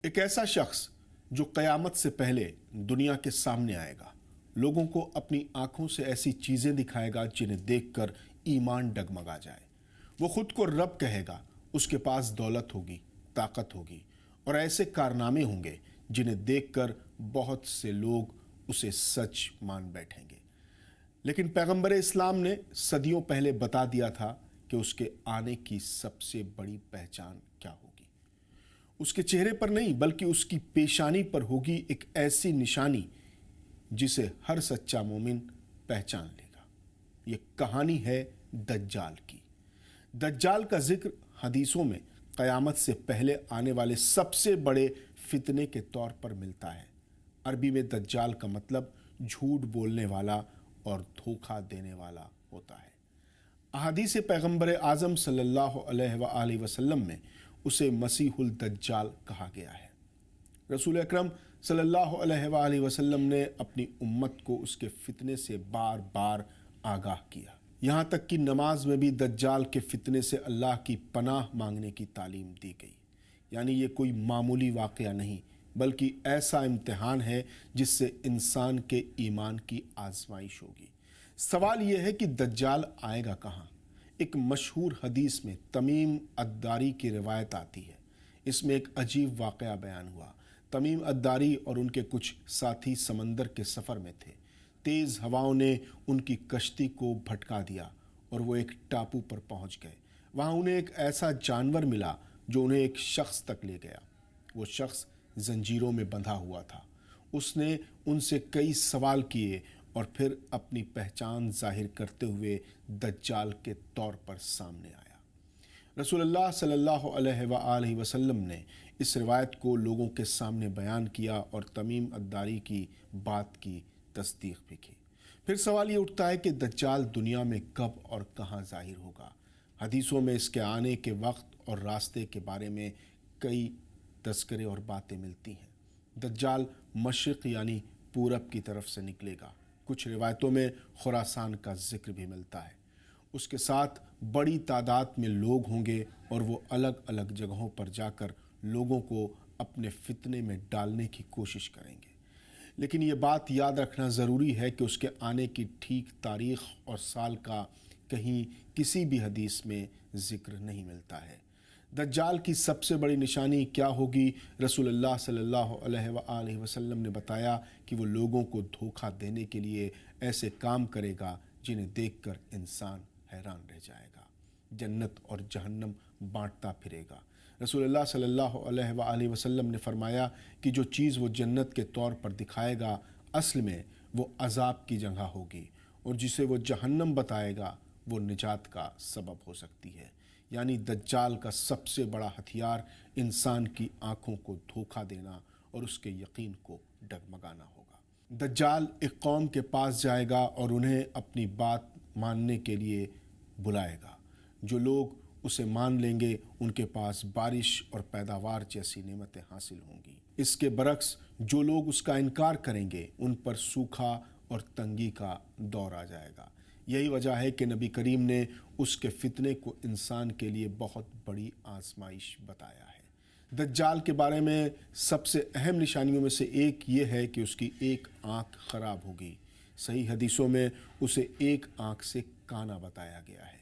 ایک ایسا شخص جو قیامت سے پہلے دنیا کے سامنے آئے گا، لوگوں کو اپنی آنکھوں سے ایسی چیزیں دکھائے گا جنہیں دیکھ کر ایمان ڈگمگا جائے۔ وہ خود کو رب کہے گا، اس کے پاس دولت ہوگی، طاقت ہوگی اور ایسے کارنامے ہوں گے جنہیں دیکھ کر بہت سے لوگ اسے سچ مان بیٹھیں گے۔ لیکن پیغمبر اسلام نے صدیوں پہلے بتا دیا تھا کہ اس کے آنے کی سب سے بڑی پہچان کیا ہوگی۔ اس کے چہرے پر نہیں بلکہ اس کی پیشانی پر ہوگی ایک ایسی نشانی جسے ہر سچا مومن پہچان لے گا۔ یہ کہانی ہے دجال کی۔ دجال کا ذکر حدیثوں میں قیامت سے پہلے آنے والے سب سے بڑے فتنے کے طور پر ملتا ہے۔ عربی میں دجال کا مطلب جھوٹ بولنے والا اور دھوکہ دینے والا ہوتا ہے۔ احادیث پیغمبر اعظم صلی اللہ علیہ وآلہ وسلم میں اسے مسیح الدجال کہا گیا ہے۔ رسول اکرم صلی اللہ علیہ وآلہ وسلم نے اپنی امت کو اس کے فتنے سے بار بار آگاہ کیا۔ یہاں تک کہ نماز میں بھی دجال کے فتنے سے اللہ کی پناہ مانگنے کی تعلیم دی گئی۔ یعنی یہ کوئی معمولی واقعہ نہیں بلکہ ایسا امتحان ہے جس سے انسان کے ایمان کی آزمائش ہوگی۔ سوال یہ ہے کہ دجال آئے گا کہاں؟ ایک مشہور حدیث میں تمیم الداری کی روایت آتی ہے۔ اس میں ایک عجیب واقعہ بیان ہوا۔ تمیم الداری اور ان کے کچھ ساتھی سمندر کے سفر میں تھے۔ تیز ہواؤں نے ان کی کشتی کو بھٹکا دیا اور وہ ایک ٹاپو پر پہنچ گئے۔ وہاں انہیں ایک ایسا جانور ملا جو انہیں ایک شخص تک لے گیا۔ وہ شخص زنجیروں میں بندھا ہوا تھا۔ اس نے ان سے کئی سوال کیے اور پھر اپنی پہچان ظاہر کرتے ہوئے دجال کے طور پر سامنے آیا۔ رسول اللہ صلی اللہ علیہ وآلہ وسلم نے اس روایت کو لوگوں کے سامنے بیان کیا اور تمیم الداری کی بات کی تصدیق بھی کی۔ پھر سوال یہ اٹھتا ہے کہ دجال دنیا میں کب اور کہاں ظاہر ہوگا؟ حدیثوں میں اس کے آنے کے وقت اور راستے کے بارے میں کئی تذکرے اور باتیں ملتی ہیں۔ دجال مشرق یعنی پورب کی طرف سے نکلے گا۔ کچھ روایتوں میں خراسان کا ذکر بھی ملتا ہے۔ اس کے ساتھ بڑی تعداد میں لوگ ہوں گے اور وہ الگ الگ جگہوں پر جا کر لوگوں کو اپنے فتنے میں ڈالنے کی کوشش کریں گے۔ لیکن یہ بات یاد رکھنا ضروری ہے کہ اس کے آنے کی ٹھیک تاریخ اور سال کا کہیں کسی بھی حدیث میں ذکر نہیں ملتا ہے۔ دجال کی سب سے بڑی نشانی کیا ہوگی؟ رسول اللہ صلی اللہ علیہ وآلہ وسلم نے بتایا کہ وہ لوگوں کو دھوکہ دینے کے لیے ایسے کام کرے گا جنہیں دیکھ کر انسان حیران رہ جائے گا۔ جنت اور جہنم بانٹتا پھرے گا۔ رسول اللہ صلی اللہ علیہ وآلہ وسلم نے فرمایا کہ جو چیز وہ جنت کے طور پر دکھائے گا اصل میں وہ عذاب کی جگہ ہوگی، اور جسے وہ جہنم بتائے گا وہ نجات کا سبب ہو سکتی ہے۔ یعنی دجال کا سب سے بڑا ہتھیار انسان کی آنکھوں کو دھوکہ دینا اور اس کے یقین کو ڈگمگانا ہوگا۔ دجال ایک قوم کے پاس جائے گا اور انہیں اپنی بات ماننے کے لیے بلائے گا۔ جو لوگ اسے مان لیں گے ان کے پاس بارش اور پیداوار جیسی نعمتیں حاصل ہوں گی۔ اس کے برعکس جو لوگ اس کا انکار کریں گے ان پر سوکھا اور تنگی کا دور آ جائے گا۔ یہی وجہ ہے کہ نبی کریم نے اس کے فتنے کو انسان کے لیے بہت بڑی آزمائش بتایا ہے۔ دجال کے بارے میں سب سے اہم نشانیوں میں سے ایک یہ ہے کہ اس کی ایک آنکھ خراب ہوگی۔ صحیح حدیثوں میں اسے ایک آنکھ سے کانا بتایا گیا ہے۔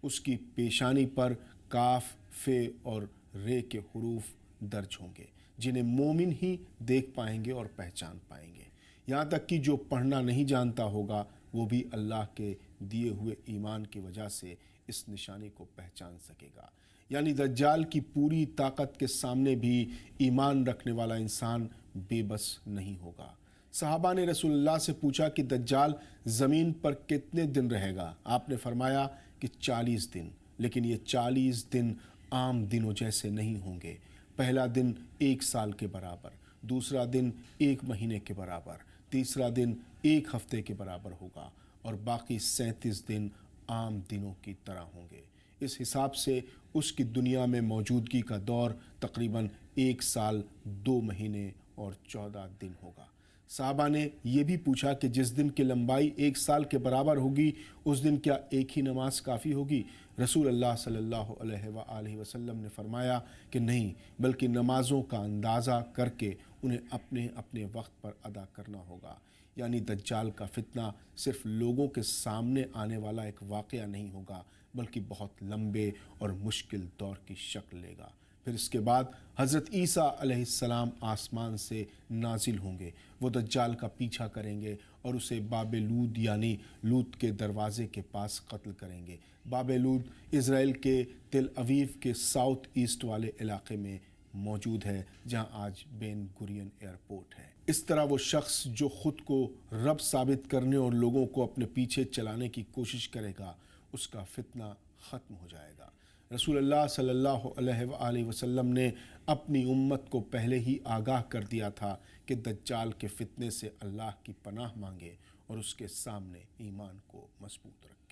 اس کی پیشانی پر کاف، فے اور رے کے حروف درج ہوں گے جنہیں مومن ہی دیکھ پائیں گے اور پہچان پائیں گے۔ یہاں تک کہ جو پڑھنا نہیں جانتا ہوگا وہ بھی اللہ کے دیے ہوئے ایمان کی وجہ سے اس نشانی کو پہچان سکے گا۔ یعنی دجال کی پوری طاقت کے سامنے بھی ایمان رکھنے والا انسان بے بس نہیں ہوگا۔ صحابہ نے رسول اللہ سے پوچھا کہ دجال زمین پر کتنے دن رہے گا؟ آپ نے فرمایا کہ 40 دن، لیکن یہ 40 دن عام دنوں جیسے نہیں ہوں گے۔ پہلا دن 1 سال کے برابر، دوسرا دن 1 مہینے کے برابر، تیسرا دن 1 ہفتے کے برابر ہوگا اور باقی 37 دن عام دنوں کی طرح ہوں گے۔ اس حساب سے اس کی دنیا میں موجودگی کا دور تقریباً 1 سال 2 مہینے اور 14 دن ہوگا۔ صحابہ نے یہ بھی پوچھا کہ جس دن کی لمبائی 1 سال کے برابر ہوگی اس دن کیا ایک ہی نماز کافی ہوگی؟ رسول اللہ صلی اللہ علیہ وآلہ وسلم نے فرمایا کہ نہیں، بلکہ نمازوں کا اندازہ کر کے انہیں اپنے اپنے وقت پر ادا کرنا ہوگا۔ یعنی دجال کا فتنہ صرف لوگوں کے سامنے آنے والا ایک واقعہ نہیں ہوگا، بلکہ بہت لمبے اور مشکل دور کی شکل لے گا۔ پھر اس کے بعد حضرت عیسیٰ علیہ السلام آسمان سے نازل ہوں گے۔ وہ دجال کا پیچھا کریں گے اور اسے باب لود یعنی لوط کے دروازے کے پاس قتل کریں گے۔ باب لود اسرائیل کے تل اویو کے ساؤتھ ایسٹ والے علاقے میں موجود ہے، جہاں آج بین گورین ایئرپورٹ ہے۔ اس طرح وہ شخص جو خود کو رب ثابت کرنے اور لوگوں کو اپنے پیچھے چلانے کی کوشش کرے گا، اس کا فتنہ ختم ہو جائے گا۔ رسول اللہ صلی اللہ علیہ وآلہ وسلم نے اپنی امت کو پہلے ہی آگاہ کر دیا تھا کہ دجال کے فتنے سے اللہ کی پناہ مانگے اور اس کے سامنے ایمان کو مضبوط رکھے۔